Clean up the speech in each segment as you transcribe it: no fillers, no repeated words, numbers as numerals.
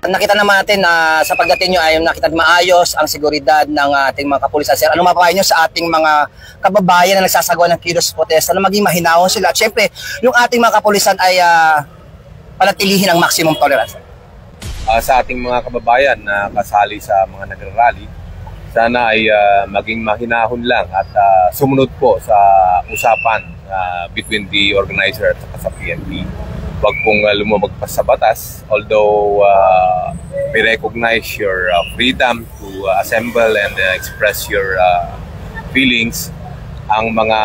Nakita naman natin na sa pagdating nyo ay nakita maayos ang seguridad ng ating mga kapulisan. Sir, ano mapapayo nyo sa ating mga kababayan na nagsasagawa ng kilos protesta na maging mahinahon sila? At syempre, yung ating mga kapulisan ay panatilihin ang maximum tolerance. Sa ating mga kababayan na kasali sa mga nagrarally, sana ay maging mahinahon lang at sumunod po sa usapan between the organizer at sa PNP. Huwag pong lumabagpas sa batas, although we recognize your freedom to assemble and express your feelings. Ang mga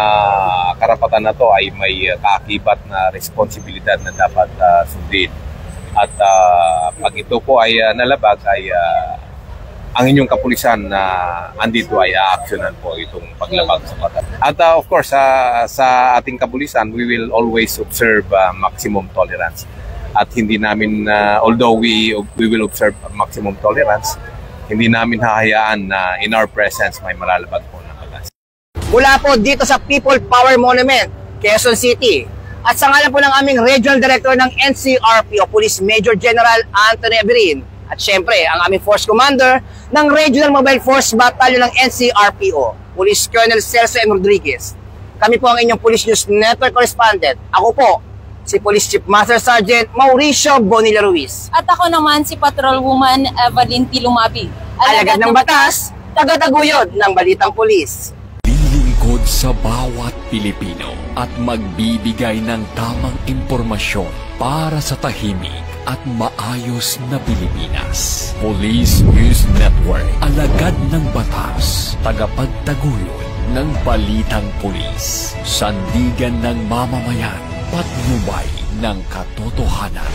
karapatan na to ay may kaakibat na responsibilidad na dapat sundin. At pag ito po ay nalabag, ay ang inyong kapulisan na andito ay aaksyonan po itong paglabag sa batas. At of course, sa ating kapulisan, we will always observe maximum tolerance. At hindi namin, although we will observe maximum tolerance, hindi namin hahayaan na in our presence may malalabag po ng batas. Mula po dito sa People Power Monument, Quezon City, at sa ngalan po ng aming Regional Director ng NCRPO, Police Major General Anthony Aberin, at syempre, ang aming Force Commander ng Regional Mobile Force Battalion ng NCRPO, Police Colonel Celso M. Rodriguez. Kami po ang inyong Police News Network Correspondent. Ako po, si Police Chief Master Sergeant Mauricio Bonilla Ruiz. At ako naman si Patrolwoman Evelyn Tilumabi. Alagad ng batas, tagataguyod ng balitang pulis. Lilingkod sa bawat Pilipino at magbibigay ng tamang impormasyon para sa tahimik at maayos na Pilipinas. Police News Network, alagad ng batas, tagapagtaguyod ng balitang pulis, sandigan ng mamamayan, patnubay ng katotohanan.